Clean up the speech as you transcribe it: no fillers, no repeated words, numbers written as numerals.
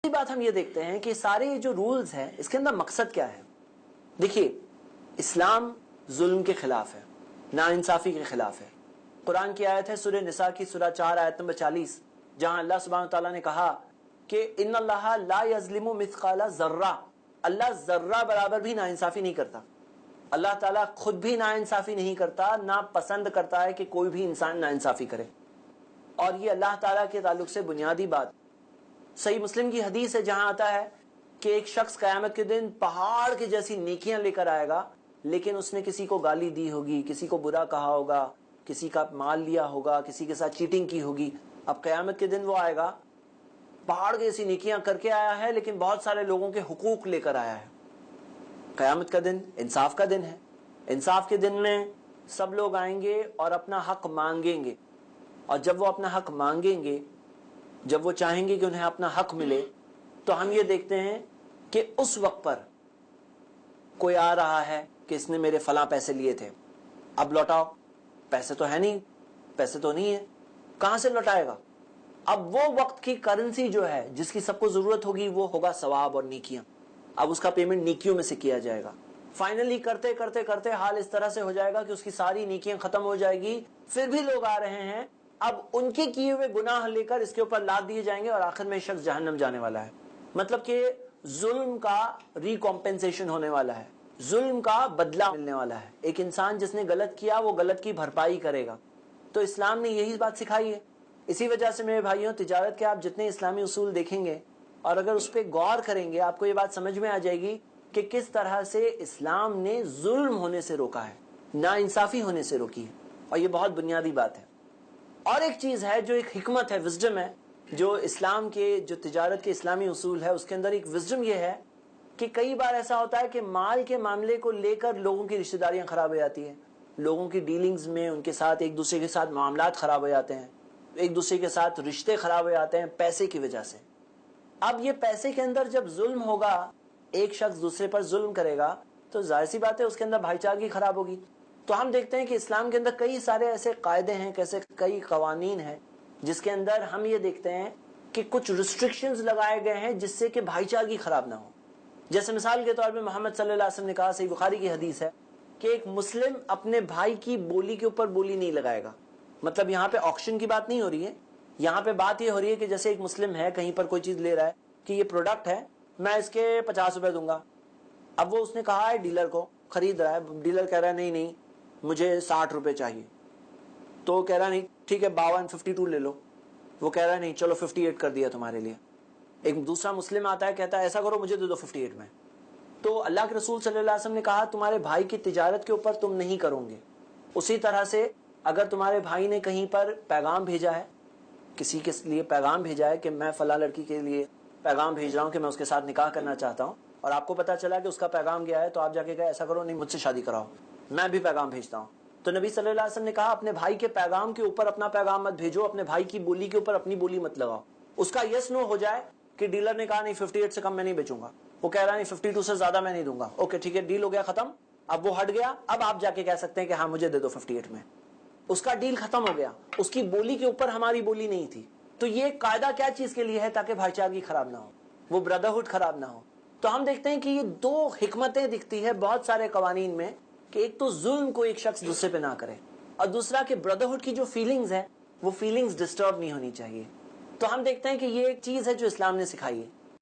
بات ہم یہ دیکھتے ہیں کہ سارے جو رولز ہیں اس کے اندر مقصد کیا ہے. دیکھیے اسلام ظلم کے خلاف ہے, ناانصافی کے خلاف ہے. قرآن کی آیت ہے سورہ نساء کی سورہ 4 آیت نمبر 40, جہاں اللہ سبحانہ تعالیٰ نے کہا کہ ان اللہ لا یظلم مثقال ذرہ, اللہ ذرہ برابر بھی ناانصافی نہیں کرتا. اللہ تعالیٰ خود بھی ناانصافی نہیں کرتا, نہ پسند کرتا ہے کہ کوئی بھی انسان ناانصافی کرے. اور یہ اللہ تعالیٰ کے تعلق سے بنیادی بات. صحیح مسلم کی حدیث ہے جہاں آتا ہے کہ ایک شخص قیامت کے دن پہاڑ کی جیسی نیکیاں لے کر آئے گا, لیکن اس نے کسی کو گالی دی ہوگی, کسی کو برا کہا ہوگا, کسی کا مال لیا ہوگا, کسی کے ساتھ چیٹنگ کی ہوگی. اب قیامت کے دن وہ آئے گا, پہاڑ جیسی نیکیاں کر کے آیا ہے, لیکن بہت سارے لوگوں کے حقوق لے کر آیا ہے. قیامت کا دن انصاف کا دن ہے. انصاف کے دن میں سب لوگ آئیں گے اور اپنا حق مانگیں گے, اور جب وہ اپنا حق مانگیں گے, جب وہ چاہیں گے کہ انہیں اپنا حق ملے, تو ہم یہ دیکھتے ہیں کہ اس وقت پر کوئی آ رہا ہے کہ اس نے میرے فلاں پیسے لیے تھے, اب لوٹاؤ. پیسے تو ہے نہیں, پیسے تو نہیں ہے, کہاں سے لوٹائے گا؟ اب وہ وقت کی کرنسی جو ہے جس کی سب کو ضرورت ہوگی وہ ہوگا ثواب اور نیکیاں. اب اس کا پیمنٹ نیکیوں میں سے کیا جائے گا. فائنلی کرتے کرتے کرتے حال اس طرح سے ہو جائے گا کہ اس کی ساری نیکیاں ختم ہو جائے گی. پھر بھی لوگ آ رہے ہیں, اب ان کے کیے ہوئے گناہ لے کر اس کے اوپر لاد دیے جائیں گے, اور آخر میں شخص جہنم جانے والا ہے. مطلب کہ ظلم کا ریکمپنسیشن ہونے والا ہے, ظلم کا بدلہ ملنے والا ہے. ایک انسان جس نے غلط کیا وہ غلط کی بھرپائی کرے گا. تو اسلام نے یہی بات سکھائی ہے. اسی وجہ سے میرے بھائیوں, تجارت کے آپ جتنے اسلامی اصول دیکھیں گے اور اگر اس پہ غور کریں گے, آپ کو یہ بات سمجھ میں آ جائے گی کہ کس طرح سے اسلام نے ظلم ہونے سے روکا ہے, ناانصافی ہونے سے روکی ہے. اور یہ بہت بنیادی بات ہے. اور ایک چیز ہے جو ایک حکمت ہے, وزڈم ہے, جو اسلام کے جو تجارت کے اسلامی اصول ہے اس کے اندر ایک وزڈم یہ ہے کہ کئی بار ایسا ہوتا ہے کہ مال کے معاملے کو لے کر لوگوں کی رشتہ داریاں خراب ہو جاتی ہیں, لوگوں کی ڈیلنگز میں ان کے ساتھ ایک دوسرے کے ساتھ معاملات خراب ہو جاتے ہیں, ایک دوسرے کے ساتھ رشتے خراب ہو جاتے ہیں پیسے کی وجہ سے. اب یہ پیسے کے اندر جب ظلم ہوگا, ایک شخص دوسرے پر ظلم کرے گا, تو ظاہر سی بات ہے اس کے اندر بھائی چارگی خراب ہوگی. تو ہم دیکھتے ہیں کہ اسلام کے اندر کئی سارے ایسے قاعدے ہیں, کیسے کئی قوانین ہیں جس کے اندر ہم یہ دیکھتے ہیں کہ کچھ ریسٹرکشنز لگائے گئے ہیں جس سے کہ بھائی چارگی خراب نہ ہو. جیسے مثال کے طور پہ محمد صلی اللہ علیہ وسلم نے کہا, صحیح بخاری کی حدیث ہے, کہ ایک مسلم اپنے بھائی کی بولی کے اوپر بولی نہیں لگائے گا. مطلب یہاں پہ آکشن کی بات نہیں ہو رہی ہے, یہاں پہ بات یہ ہو رہی ہے کہ جیسے ایک مسلم ہے کہیں پر کوئی چیز لے رہا ہے کہ یہ پروڈکٹ ہے, میں اس کے 50 روپے دوں گا. اب وہ اس نے کہا ہے ڈیلر کو, خرید رہا ہے, ڈیلر کہہ رہا ہے نہیں نہیں مجھے 60 روپے چاہیے. تو کہہ رہا نہیں ٹھیک ہے 52 لے لو. وہ کہہ رہا ہے نہیں چلو 58 کر دیا تمہارے لیے. ایک دوسرا مسلم آتا ہے کہتا ہے ایسا کرو مجھے دے دو 58 میں. تو اللہ کے رسول صلی اللہ علیہ وسلم نے کہا تمہارے بھائی کی تجارت کے اوپر تم نہیں کرو گے. اسی طرح سے اگر تمہارے بھائی نے کہیں پر پیغام بھیجا ہے, کسی کے لیے پیغام بھیجا ہے کہ میں فلاں لڑکی کے لیے پیغام بھیج رہا ہوں کہ میں اس کے ساتھ نکاح کرنا چاہتا ہوں, اور آپ کو پتا چلا کہ اس کا پیغام گیا ہے, تو آپ جا کے کہا ایسا کرو نہیں مجھ سے شادی کراؤ, میں بھی پیغام بھیجتا ہوں. تو نبی صلی اللہ علیہ وسلم نے کہا اپنے بھائی کے پیغام کے اوپر اپنا پیغام مت بھیجو, اپنے بھائی کی بولی کے اوپر اپنی بولی مت لگاؤ. اس کا یس نو ہو جائے کہ ڈیلر نے کہا نہیں 58 سے کم میں نہیں بیچوں گا, وہ کہہ رہا نہیں 52 سے زیادہ میں نہیں دوں گا, اوکے ٹھیک ہے ڈیل ہو گیا ختم. اب وہ ہٹ گیا, اب آپ جا کے کہہ سکتے ہیں کہ ہاں مجھے دے دو 58 میں. اس کا ڈیل ختم ہو گیا, اس کی بولی کے اوپر ہماری بولی نہیں تھی. تو یہ قاعدہ کیا چیز کے لیے ہے؟ تاکہ بھائی چارگی خراب نہ ہو, وہ بردرہڈ خراب نہ ہو. تو ہم دیکھتے ہیں کہ یہ دو حکمتیں دکھتی ہے بہت سارے قوانین میں, کہ ایک تو ظلم کو ایک شخص دوسرے پہ نہ کرے, اور دوسرا کہ بردرہڈ کی جو فیلنگز ہیں وہ فیلنگز ڈسٹرب نہیں ہونی چاہیے. تو ہم دیکھتے ہیں کہ یہ ایک چیز ہے جو اسلام نے سکھائی ہے.